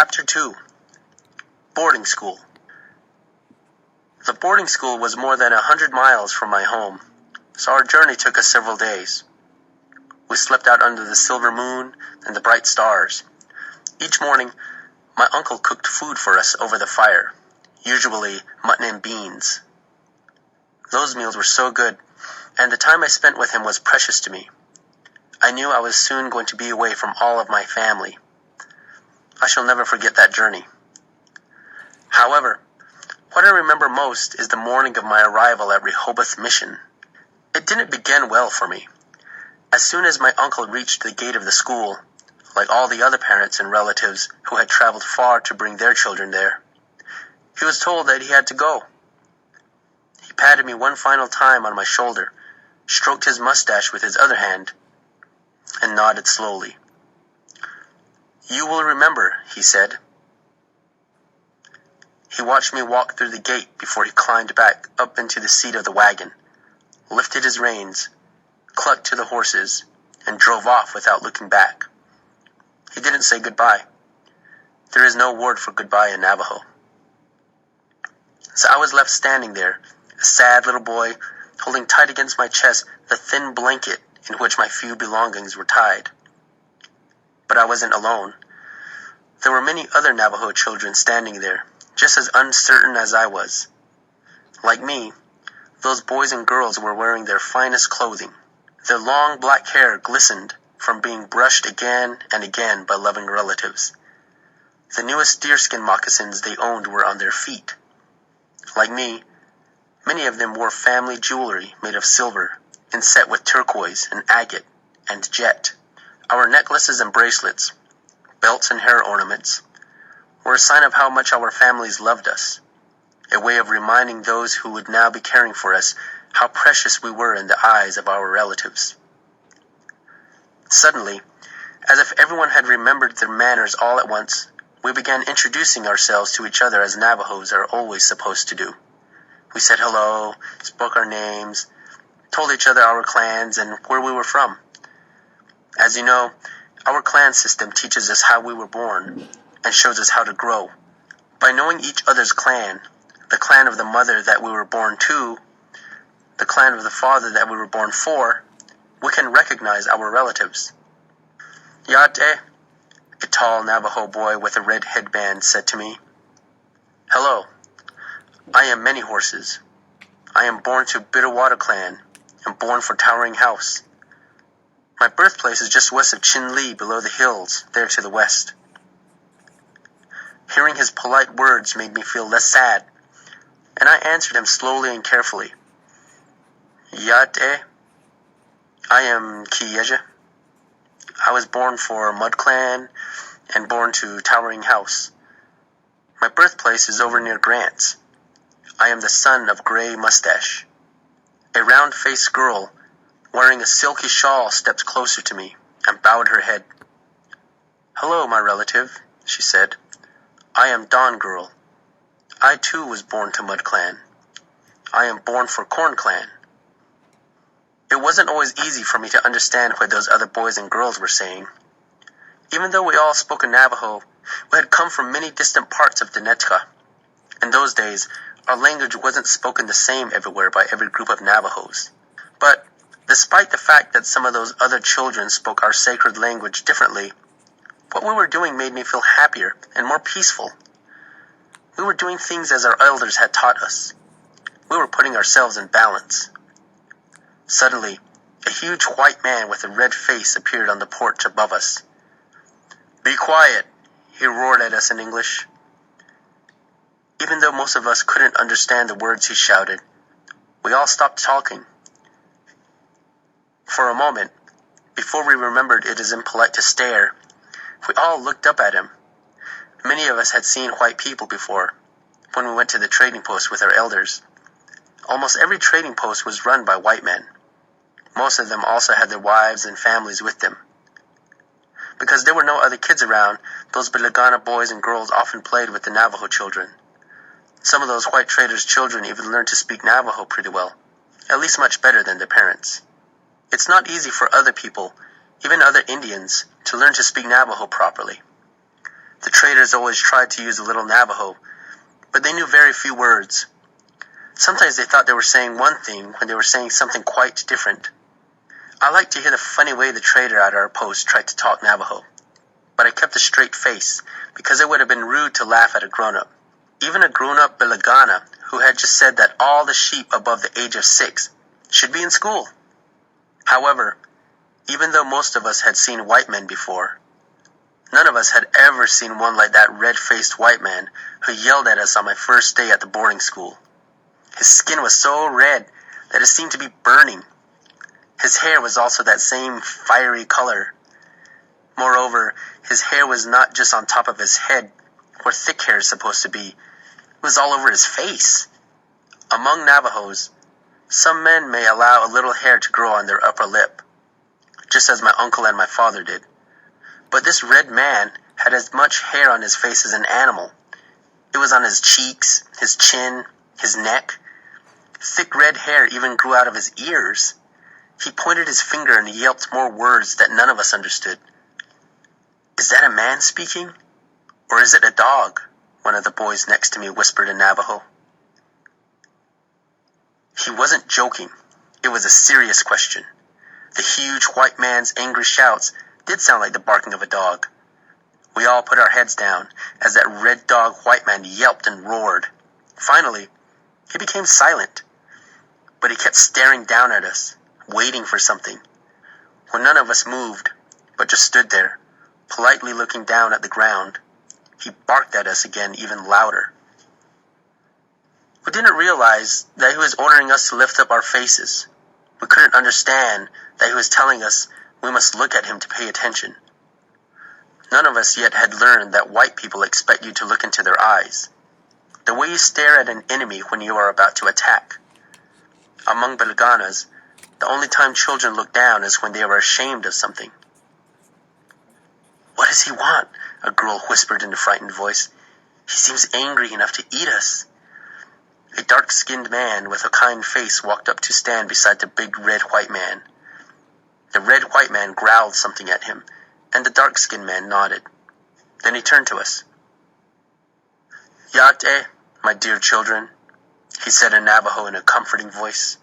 Chapter 2. Boarding School. The boarding school was more than 100 miles from my home, so our journey took us several days. We slept out under the silver moon and the bright stars. Each morning, my uncle cooked food for us over the fire, usually mutton and beans. Those meals were so good, and the time I spent with him was precious to me. I knew I was soon going to be away from all of my family. I shall never forget that journey. However, what I remember most is the morning of my arrival at Rehoboth Mission. It didn't begin well for me. As soon as my uncle reached the gate of the school, like all the other parents and relatives who had traveled far to bring their children there, he was told that he had to go. He patted me one final time on my shoulder, stroked his mustache with his other hand, and nodded slowly. "You will remember," he said. He watched me walk through the gate before he climbed back up into the seat of the wagon, lifted his reins, clucked to the horses, and drove off without looking back. He didn't say goodbye. There is no word for goodbye in Navajo. So I was left standing there, a sad little boy, holding tight against my chest the thin blanket in which my few belongings were tied. But I wasn't alone. There were many other Navajo children standing there, just as uncertain as I was. Like me, those boys and girls were wearing their finest clothing. Their long black hair glistened from being brushed again and again by loving relatives. The newest deerskin moccasins they owned were on their feet. Like me, many of them wore family jewelry made of silver, inset with turquoise and agate and jet. Our necklaces and bracelets, belts and hair ornaments, were a sign of how much our families loved us, a way of reminding those who would now be caring for us how precious we were in the eyes of our relatives. Suddenly, as if everyone had remembered their manners all at once, we began introducing ourselves to each other as Navajos are always supposed to do. We said hello, spoke our names, told each other our clans and where we were from. As you know, our clan system teaches us how we were born and shows us how to grow. By knowing each other's clan, the clan of the mother that we were born to, the clan of the father that we were born for, we can recognize our relatives. "Yate," a tall Navajo boy with a red headband said to me. "Hello. I am Many Horses. I am born to Bitterwater clan and born for Towering House. My birthplace is just west of Chinle, below the hills, there to the west." Hearing his polite words made me feel less sad, and I answered him slowly and carefully. "Yate, I am Kiyeja. I was born for Mud Clan and born to Towering House. My birthplace is over near Grants. I am the son of Gray Mustache." A round-faced girl wearing a silky shawl stepped closer to me and bowed her head. "Hello, my relative," she said. "I am Dawn Girl. I too was born to Mud Clan. I am born for Corn Clan." It wasn't always easy for me to understand what those other boys and girls were saying. Even though we all spoke in Navajo, we had come from many distant parts of Dinetka. In those days, our language wasn't spoken the same everywhere by every group of Navajos. But despite the fact that some of those other children spoke our sacred language differently, what we were doing made me feel happier and more peaceful. We were doing things as our elders had taught us. We were putting ourselves in balance. Suddenly, a huge white man with a red face appeared on the porch above us. "Be quiet," he roared at us in English. Even though most of us couldn't understand the words he shouted, we all stopped talking. For a moment, before we remembered it is impolite to stare, we all looked up at him. Many of us had seen white people before, when we went to the trading post with our elders. Almost every trading post was run by white men. Most of them also had their wives and families with them. Because there were no other kids around, those Bilagana boys and girls often played with the Navajo children. Some of those white traders' children even learned to speak Navajo pretty well, at least much better than their parents. It's not easy for other people, even other Indians, to learn to speak Navajo properly. The traders always tried to use a little Navajo, but they knew very few words. Sometimes they thought they were saying one thing when they were saying something quite different. I liked to hear the funny way the trader at our post tried to talk Navajo, but I kept a straight face because it would have been rude to laugh at a grown-up. Even a grown-up Bilagana who had just said that all the sheep above the age of 6 should be in school. However, even though most of us had seen white men before, none of us had ever seen one like that red-faced white man who yelled at us on my first day at the boarding school. His skin was so red that it seemed to be burning. His hair was also that same fiery color. Moreover, his hair was not just on top of his head, where thick hair is supposed to be. It was all over his face. Among Navajos, some men may allow a little hair to grow on their upper lip, just as my uncle and my father did. But this red man had as much hair on his face as an animal. It was on his cheeks, his chin, his neck. Thick red hair even grew out of his ears. He pointed his finger and yelped more words that none of us understood. "Is that a man speaking? Or is it a dog?" one of the boys next to me whispered in Navajo. He wasn't joking. It was a serious question. The huge white man's angry shouts did sound like the barking of a dog. We all put our heads down as that red dog white man yelped and roared. Finally, he became silent, but he kept staring down at us, waiting for something. When none of us moved, but just stood there, politely looking down at the ground, he barked at us again even louder. We didn't realize that he was ordering us to lift up our faces. We couldn't understand that he was telling us we must look at him to pay attention. None of us yet had learned that white people expect you to look into their eyes, the way you stare at an enemy when you are about to attack. Among Bilaganas, the only time children look down is when they are ashamed of something. "What does he want?" a girl whispered in a frightened voice. "He seems angry enough to eat us." A dark-skinned man with a kind face walked up to stand beside the big red white man. The red white man growled something at him, and the dark-skinned man nodded. Then he turned to us. "Yate, my dear children," he said in Navajo in a comforting voice.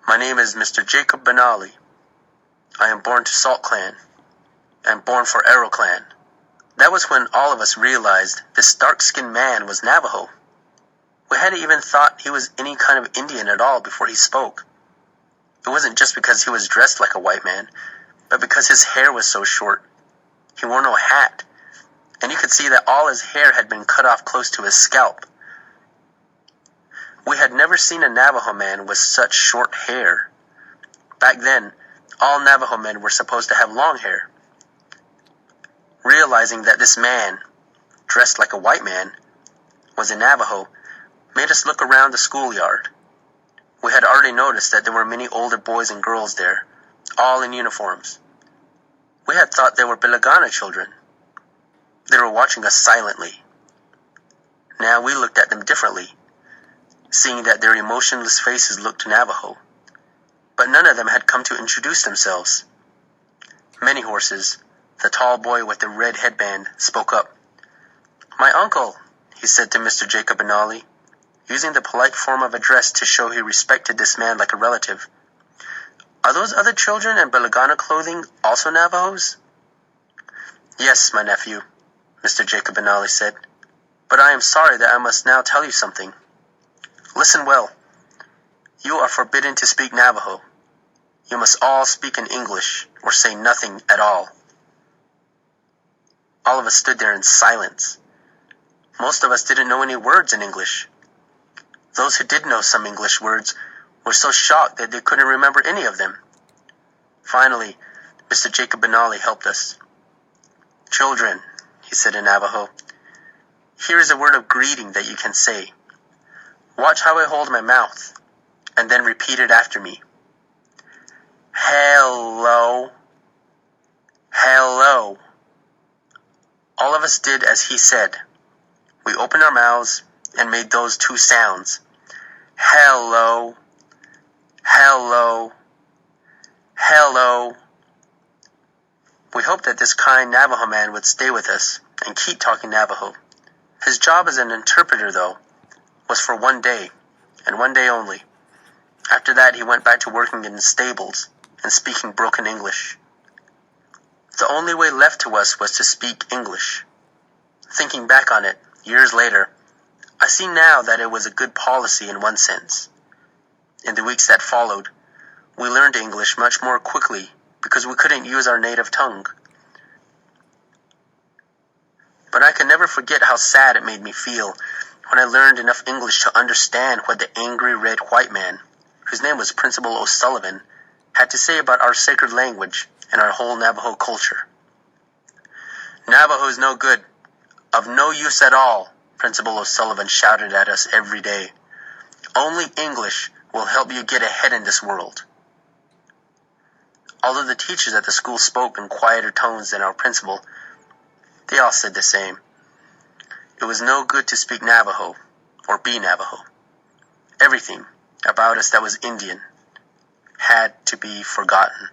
"My name is Mr. Jacob Benali. I am born to Salt Clan, and born for Arrow Clan." That was when all of us realized this dark-skinned man was Navajo. We hadn't even thought he was any kind of Indian at all before he spoke. It wasn't just because he was dressed like a white man, but because his hair was so short. He wore no hat, and you could see that all his hair had been cut off close to his scalp. We had never seen a Navajo man with such short hair. Back then, all Navajo men were supposed to have long hair. Realizing that this man, dressed like a white man, was a Navajo, made us look around the schoolyard. We had already noticed that there were many older boys and girls there, all in uniforms. We had thought they were Bilagana children. They were watching us silently. Now we looked at them differently, seeing that their emotionless faces looked Navajo. But none of them had come to introduce themselves. Many Horses, the tall boy with the red headband, spoke up. "My uncle," he said to Mr. Jacob Benali, using the polite form of address to show he respected this man like a relative. "Are those other children in Bilagana clothing also Navajos?" "Yes, my nephew," Mr. Jacob Benali said, "but I am sorry that I must now tell you something. Listen well. You are forbidden to speak Navajo. You must all speak in English or say nothing at all." All of us stood there in silence. Most of us didn't know any words in English. Those who did know some English words were so shocked that they couldn't remember any of them. Finally, Mr. Jacob Benali helped us. "Children," he said in Navajo, "here is a word of greeting that you can say. Watch how I hold my mouth, and then repeat it after me. Hello. Hello." All of us did as he said. We opened our mouths and made those two sounds. Hello. Hello. Hello. We hoped that this kind Navajo man would stay with us and keep talking Navajo. His job as an interpreter, though, was for one day, and one day only. After that, he went back to working in stables and speaking broken English. The only way left to us was to speak English. Thinking back on it, years later, I see now that it was a good policy in one sense. In the weeks that followed, we learned English much more quickly because we couldn't use our native tongue. But I can never forget how sad it made me feel when I learned enough English to understand what the angry red white man, whose name was Principal O'Sullivan, had to say about our sacred language and our whole Navajo culture. "Navajo is no good, of no use at all," Principal O'Sullivan shouted at us every day. "Only English will help you get ahead in this world." Although the teachers at the school spoke in quieter tones than our principal, they all said the same. It was no good to speak Navajo or be Navajo. Everything about us that was Indian had to be forgotten.